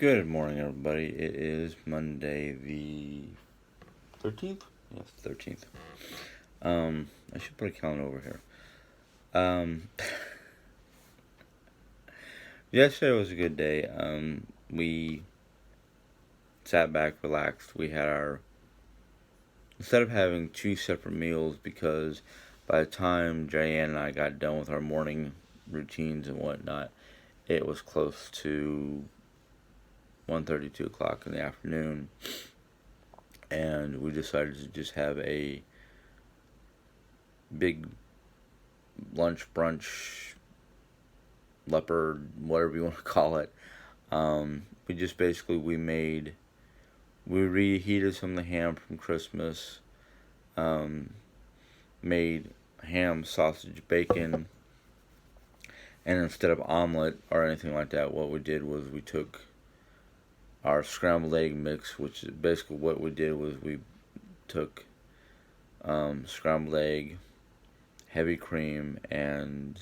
Good morning, everybody. It is Monday the 13th? Yes, 13th. I should put a calendar over here. Um, Yesterday was a good day. We sat back, relaxed. Instead of having two separate meals, because by the time Diane and I got done with our morning routines and whatnot, it was close to 1:30, 2 o'clock in the afternoon. And we decided to just have a big lunch, brunch, leopard, whatever you want to call it. We just basically we reheated some of the ham from Christmas, um, made ham, sausage, bacon, and instead of omelet or anything like that, what we did was we took our scrambled egg mix, which is basically what we did was we took scrambled egg, heavy cream, and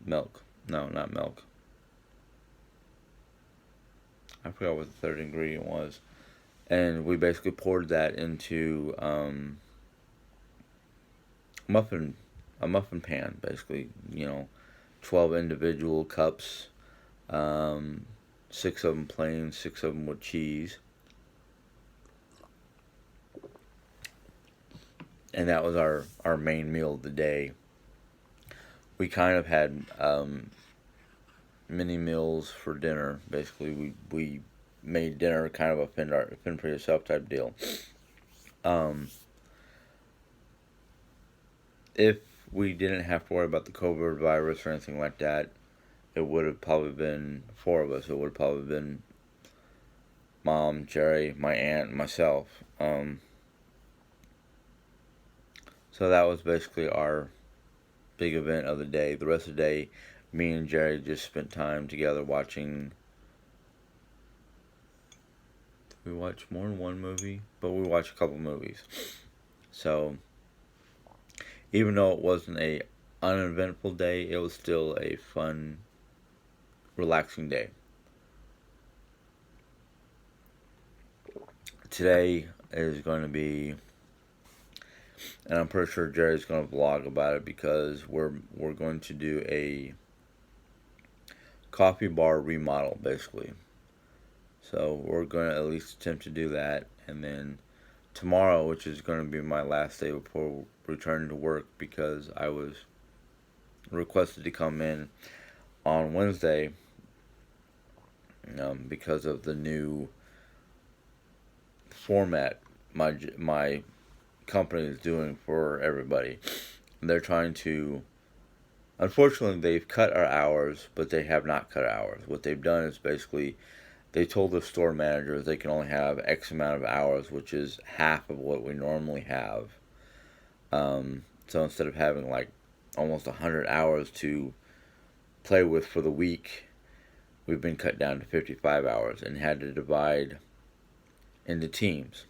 milk. No, not milk. I forgot what the third ingredient was. And we basically poured that into muffin a muffin pan, basically. 12 individual cups, 6 of them plain, 6 of them with cheese. And that was our main meal of the day. We kind of had mini meals for dinner. Basically, we made dinner kind of a fend for yourself type deal. If we didn't have to worry about the COVID virus or anything like that, it would have probably been 4 of us. It would have probably been Mom, Jerry, my aunt, and myself. So that was basically our big event of the day. The rest of the day, me and Jerry just spent time together watching. We watched more than one movie, but we watched a couple movies. So even though it wasn't a uneventful day, it was still a fun, relaxing day. Today is going to be, and I'm pretty sure Jerry's going to vlog about it because we're going to do a coffee bar remodel, basically. So we're going to at least attempt to do that, and then tomorrow, which is going to be my last day before returning to work, because I was requested to come in on Wednesday because of the new format my company is doing for everybody. They're trying to. Unfortunately, they've cut our hours, but they have not cut hours. What they've done is basically they told the store managers they can only have X amount of hours, which is half of what we normally have. So instead of having like almost 100 hours to play with for the week, we've been cut down to 55 hours and had to divide into teams.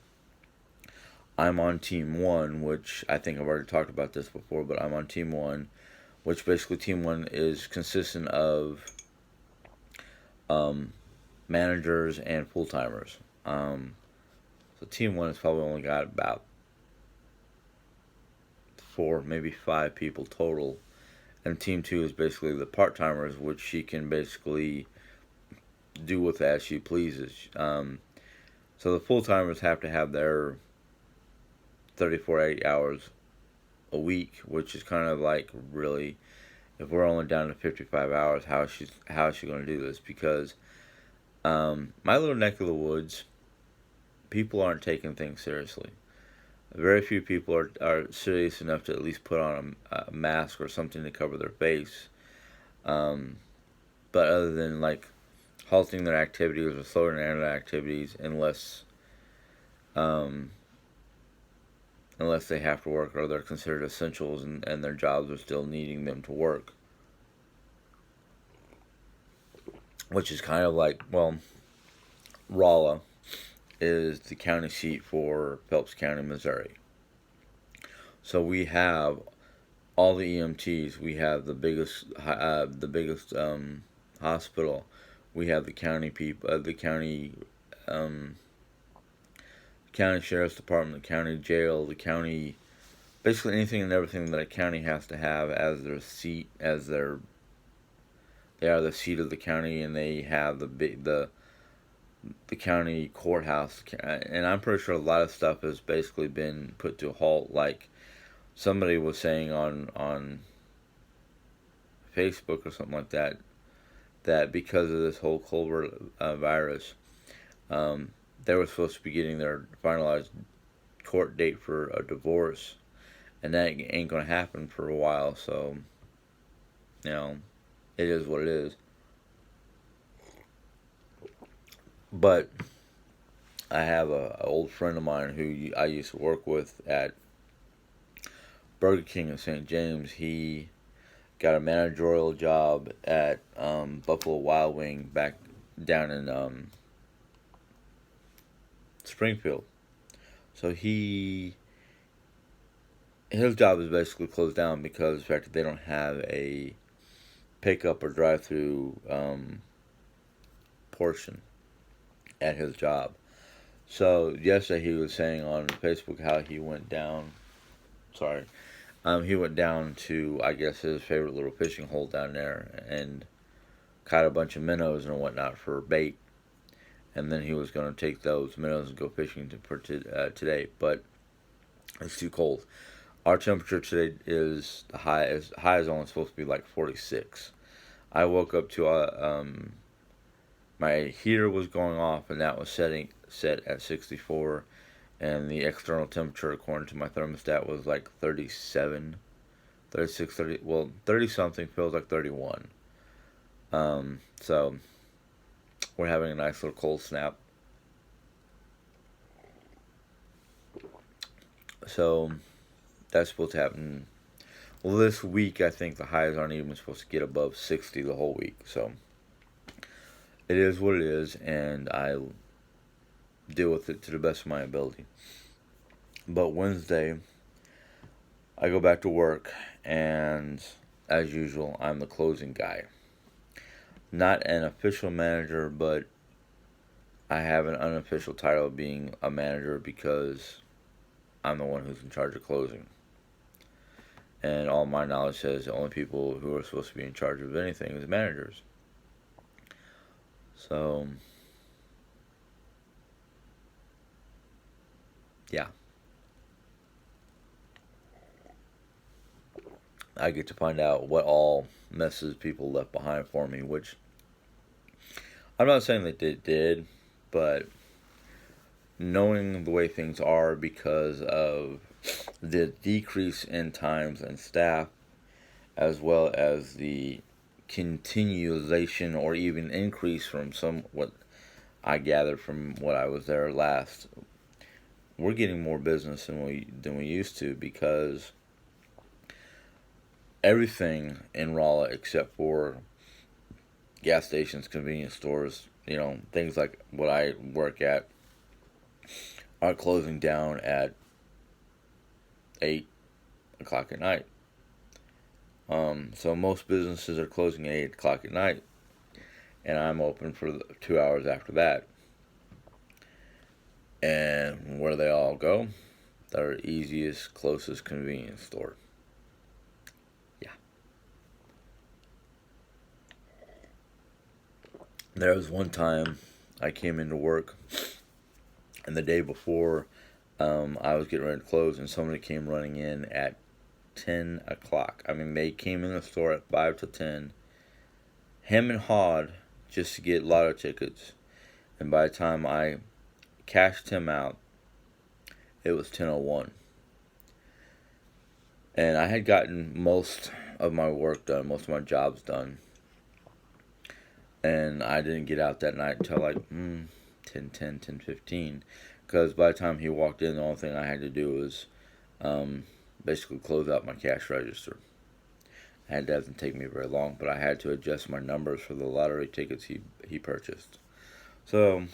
I'm on team 1, which I think I've already talked about this before, but I'm on team 1, which basically team 1 is consistent of managers and full-timers. So team 1 has probably only got about 4, maybe 5 people total. And team 2 is basically the part-timers, which she can basically do with as she pleases. So the full-timers have to have their 34 hours a week, which is kind of like, really, if we're only down to 55 hours, how is she going to do this? Because my little neck of the woods, people aren't taking things seriously. Very few people are serious enough to at least put on a mask or something to cover their face. But other than like halting their activities or slowing down their activities, unless they have to work or they're considered essentials and their jobs are still needing them to work. Which is kind of like, well, Rolla is the county seat for Phelps County, Missouri. So we have all the EMTs. We have the biggest hospital. We have the county people, um, county sheriff's department, the county jail, the county, basically anything and everything that a county has to have as their seat, they are the seat of the county, and they have the county courthouse. And I'm pretty sure a lot of stuff has basically been put to a halt. Like somebody was saying on Facebook or something like that, that because of this whole COVID virus, they were supposed to be getting their finalized court date for a divorce, and that ain't gonna happen for a while. So, you know, it is what it is. But I have a old friend of mine who I used to work with at Burger King in St. James. He got a managerial job at Buffalo Wild Wing back down in Springfield. So his job is basically closed down because of the fact that they don't have a pickup or drive-through portion at his job. So yesterday he was saying on Facebook how he went down. Sorry, he went down to, I guess, his favorite little fishing hole down there and caught a bunch of minnows and whatnot for bait. And then he was going to take those minnows and go fishing today. But it's too cold. Our temperature today is the high. High is only supposed to be like 46. I woke up to my heater was going off, and that was set at 64, and the external temperature according to my thermostat was like 37, 36, 30. Well, 30 something feels like 31. So we're having a nice little cold snap. So that's supposed to happen. Well, this week I think the highs aren't even supposed to get above 60 the whole week. So it is what it is, and I deal with it to the best of my ability. But Wednesday, I go back to work, and as usual, I'm the closing guy. Not an official manager, but I have an unofficial title of being a manager because I'm the one who's in charge of closing. And all my knowledge says the only people who are supposed to be in charge of anything is managers. So, yeah. I get to find out what all messes people left behind for me, which I'm not saying that they did, but knowing the way things are because of the decrease in times and staff, as well as the continuation or even increase from what I gathered from what I was there last, we're getting more business than we used to, because everything in Rolla except for gas stations, convenience stores, things like what I work at, are closing down at 8 o'clock at night. So most businesses are closing at 8 o'clock at night, and I'm open for 2 hours after that. And where they all go? Their easiest, closest convenience store. Yeah. There was one time I came into work, and the day before I was getting ready to close, and somebody came running in at 10 o'clock. I mean, they came in the store at 5 to 10, hem and hawed just to get lotto tickets. And by the time I cashed him out, it was 10:01. And I had gotten most of my work done, most of my jobs done. And I didn't get out that night until like 10:10, 10:15. Because by the time he walked in, the only thing I had to do was basically close out my cash register. It doesn't take me very long, but I had to adjust my numbers for the lottery tickets he purchased. So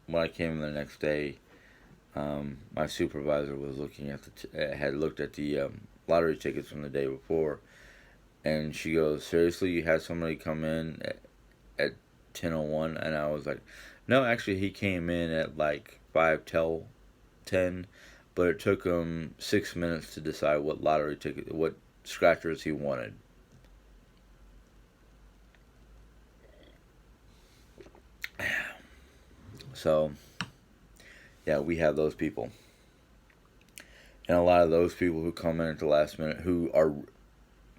when I came in the next day, My supervisor was looking at had looked at the lottery tickets from the day before, and she goes, "Seriously, you had somebody come in at 10:01?" And I was like, "No, actually, he came in at like 5 till 10, but it took him 6 minutes to decide what lottery ticket, what scratchers he wanted." So, yeah, we have those people. And a lot of those people who come in at the last minute, who are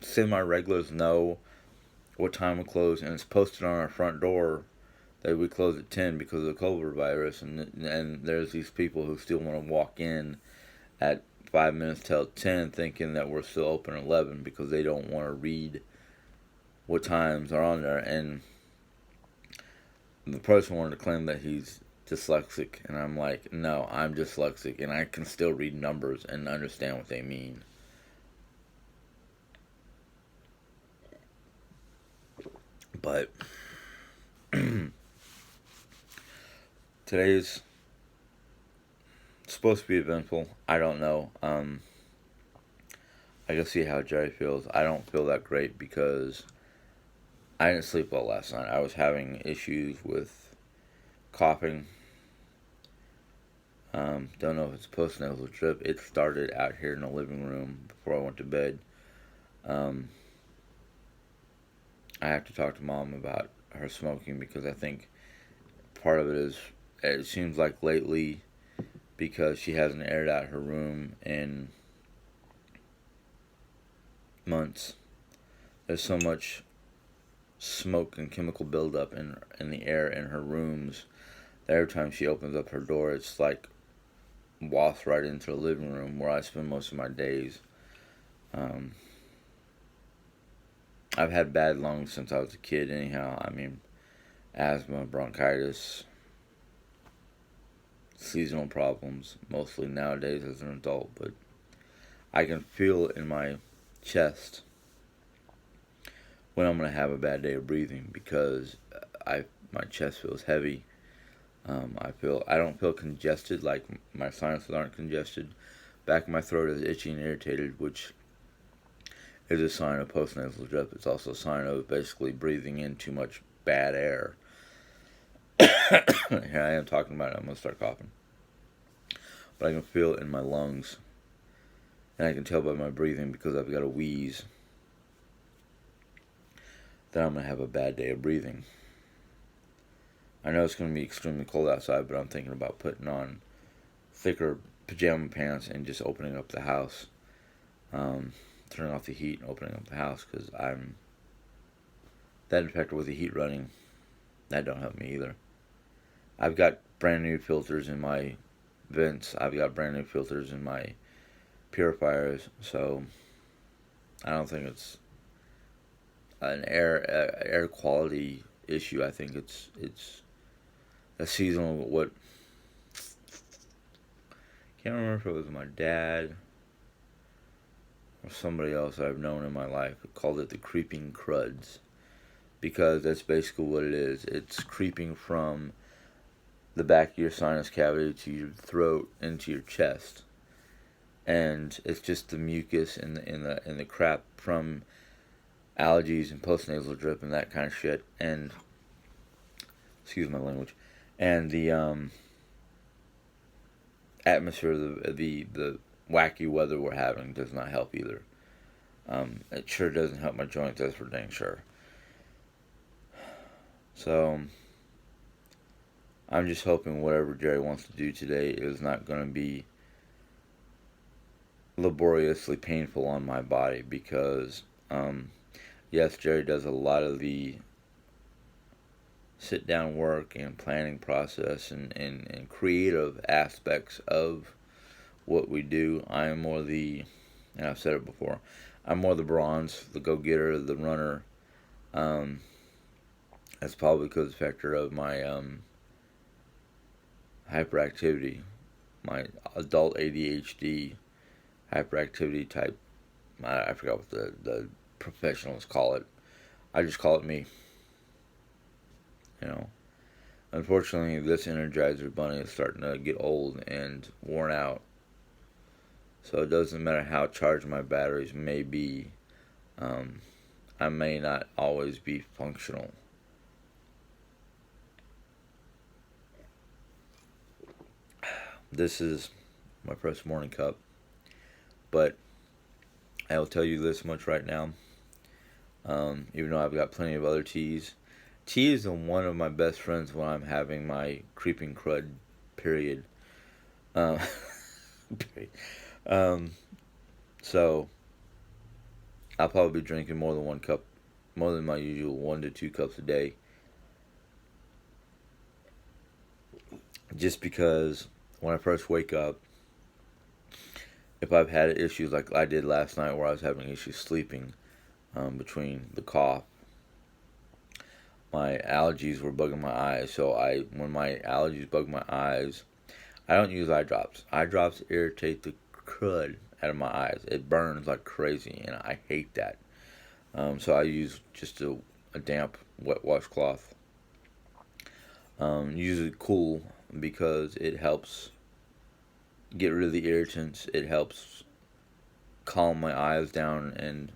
semi-regulars, know what time we close, and it's posted on our front door that we close at 10 because of the COVID virus. And there's these people who still want to walk in at 5 minutes till 10 thinking that we're still open at 11 because they don't want to read what times are on there. And the person wanted to claim that he's dyslexic, and I'm like, no, I'm dyslexic, and I can still read numbers and understand what they mean. But today's supposed to be eventful. I don't know. I can see how Jerry feels. I don't feel that great because I didn't sleep well last night. I was having issues with coughing. Don't know if it's post-nasal drip. It started out here in the living room before I went to bed. Um, I have to talk to Mom about her smoking because I think part of it is, it seems like lately, because she hasn't aired out her room in months, there's so much smoke and chemical buildup in the air in her rooms that every time she opens up her door, it's like wafts right into the living room where I spend most of my days. Um, I've had bad lungs since I was a kid, anyhow. I mean, asthma, bronchitis, seasonal problems, mostly nowadays as an adult, but I can feel in my chest when I'm going to have a bad day of breathing because my chest feels heavy. I don't feel congested, like my sinuses aren't congested. Back of my throat is itchy and irritated, which is a sign of postnasal drip. It's also a sign of basically breathing in too much bad air. Here I am talking about it. I'm going to start coughing. But I can feel it in my lungs. And I can tell by my breathing because I've got a wheeze that I'm going to have a bad day of breathing. I know it's going to be extremely cold outside, but I'm thinking about putting on thicker pajama pants and just opening up the house. Turning off the heat and opening up the house because I'm that infected with the heat running. That don't help me either. I've got brand new filters in my vents. I've got brand new filters in my purifiers, so I don't think it's an air quality issue. I think it's a seasonal. What, can't remember if it was my dad or somebody else I've known in my life who called it the creeping cruds, because that's basically what it is. It's creeping from the back of your sinus cavity to your throat into your chest, and it's just the mucus and the crap from allergies and postnasal drip and that kind of shit. And excuse my language. And the atmosphere, the wacky weather we're having does not help either. It sure doesn't help my joints, that's for dang sure. So I'm just hoping whatever Jerry wants to do today is not going to be laboriously painful on my body, because yes, Jerry does a lot of the sit down work and planning process and creative aspects of what we do. I am more the, and I've said it before, I'm more the bronze, the go-getter, the runner. That's probably because of the factor of my hyperactivity, my adult ADHD hyperactivity type. I forgot what the professionals call it. I just call it me. You know, Unfortunately, this Energizer Bunny is starting to get old and worn out. So it doesn't matter how charged my batteries may be, um, I may not always be functional. This is my first morning cup, but I will tell you this much right now. Even though I've got plenty of other teas, tea is one of my best friends when I'm having my creeping crud period. Um, period. Um, so I'll probably be drinking more than one cup, more than my usual 1 to 2 cups a day, just because when I first wake up, if I've had issues like I did last night where I was having issues sleeping, between the cough, my allergies were bugging my eyes. So when my allergies bug my eyes, I don't use eye drops. Eye drops irritate the crud out of my eyes. It burns like crazy, and I hate that. So I use just a damp wet washcloth. Usually cool because it helps get rid of the irritants. It helps calm my eyes down, and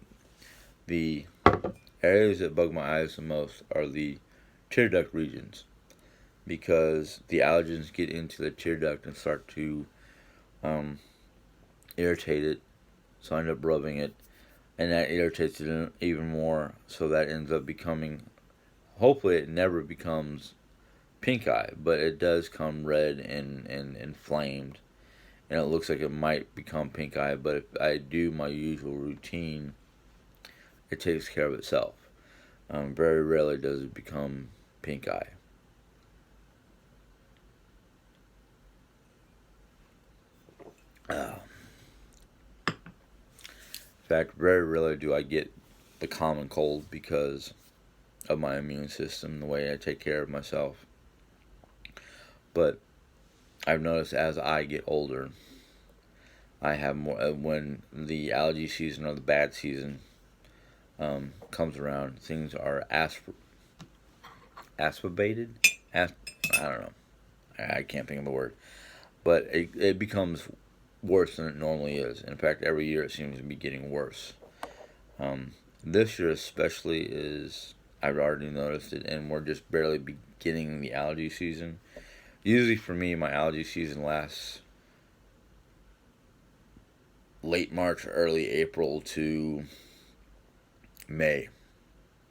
the areas that bug my eyes the most are the tear duct regions because the allergens get into the tear duct and start to um, irritate it. So I end up rubbing it, and that irritates it even more. So that ends up becoming, hopefully, it never becomes pink eye, but it does come red and inflamed, and it looks like it might become pink eye. But if I do my usual routine, it takes care of itself. Very rarely does it become pink eye. In fact, very rarely do I get the common cold because of my immune system, the way I take care of myself. But I've noticed as I get older, I have more. When the allergy season or the bad season comes around, things are aspirated. I don't know. I can't think of the word. But it becomes worse than it normally is. In fact, every year it seems to be getting worse. This year especially is, I've already noticed it, and we're just barely beginning the allergy season. Usually for me, my allergy season lasts late March, early April to May,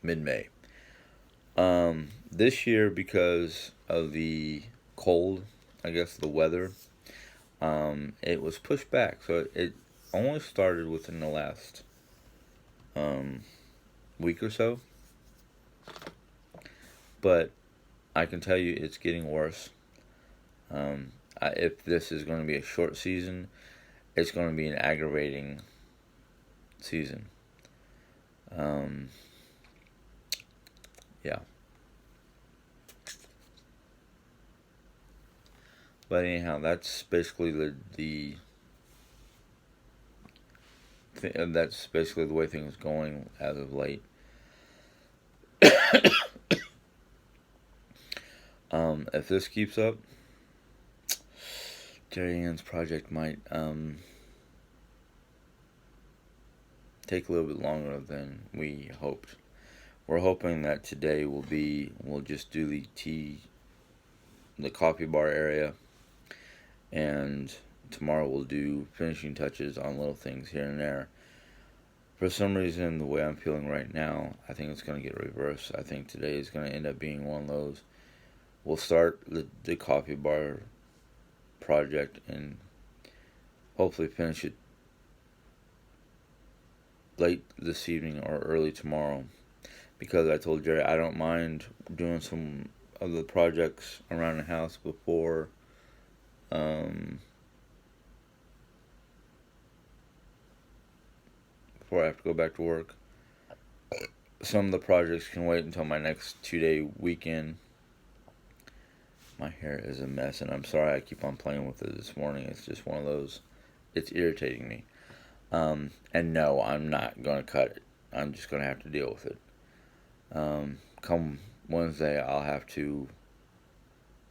mid-May. This year, because of the cold, I guess the weather, it was pushed back. So it only started within the last week or so. But I can tell you it's getting worse. If this is going to be a short season, it's going to be an aggravating season. Yeah. But anyhow, that's basically that's basically the way things are going as of late. If this keeps up, Jadens project might take a little bit longer than we hoped. We're hoping that today we'll just do the coffee bar area, and tomorrow we'll do finishing touches on little things here and there. For some reason, the way I'm feeling right now, I think it's going to get reversed. I think today is going to end up being one of those. We'll start the coffee bar project and hopefully finish it late this evening or early tomorrow. Because I told Jerry I don't mind doing some of the projects around the house before before I have to go back to work. Some of the projects can wait until my next 2-day weekend. My hair is a mess, and I'm sorry I keep on playing with it this morning. It's just one of those. It's irritating me. And no, I'm not going to cut it. I'm just going to have to deal with it. Come Wednesday, I'll have to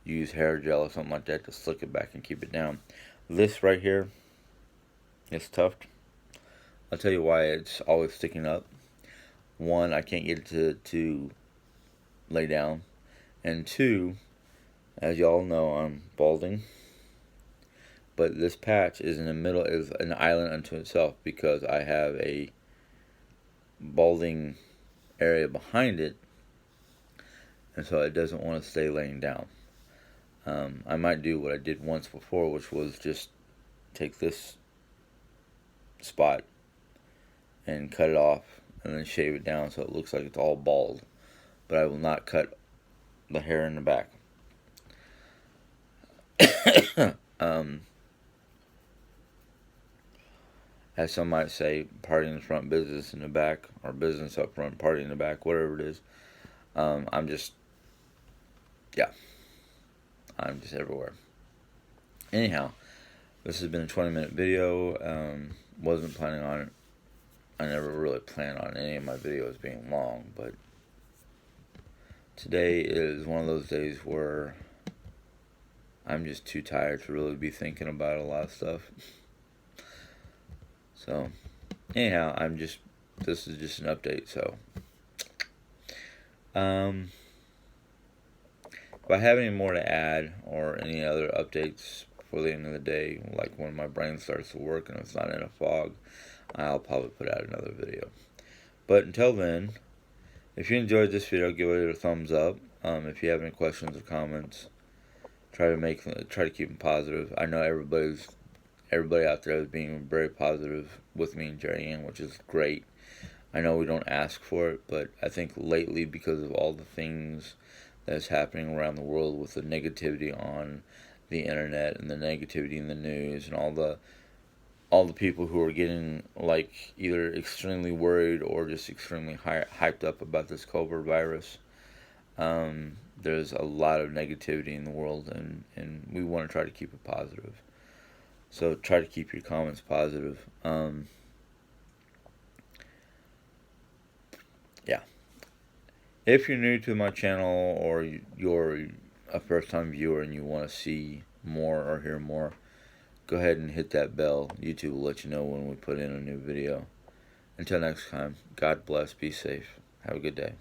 use hair gel or something like that to slick it back and keep it down. This right here, this tuft, I'll tell you why it's always sticking up. One, I can't get it to lay down. And two, as y'all know, I'm balding. But this patch is in the middle, is an island unto itself, because I have a balding area behind it, and so it doesn't want to stay laying down. I might do what I did once before, which was just take this spot and cut it off and then shave it down so it looks like it's all bald. But I will not cut the hair in the back. As some might say, party in the front, business in the back, or business up front, party in the back, whatever it is. I'm just everywhere. Anyhow, this has been a 20-minute video. Wasn't planning on it. I never really plan on any of my videos being long, but today is one of those days where I'm just too tired to really be thinking about a lot of stuff. So, anyhow, this is just an update, so. If I have any more to add or any other updates before the end of the day, like when my brain starts to work and it's not in a fog, I'll probably put out another video. But until then, if you enjoyed this video, give it a thumbs up. If you have any questions or comments, try to keep them positive. I know everybody out there is being very positive with me and Jerry Ann, which is great. I know we don't ask for it, but I think lately, because of all the things that's happening around the world with the negativity on the internet and the negativity in the news and all the people who are getting like either extremely worried or just extremely hyped up about this COVID virus, there's a lot of negativity in the world, and we want to try to keep it positive. So try to keep your comments positive. Yeah. If you're new to my channel or you're a first-time viewer and you want to see more or hear more, go ahead and hit that bell. YouTube will let you know when we put in a new video. Until next time, God bless, be safe, have a good day.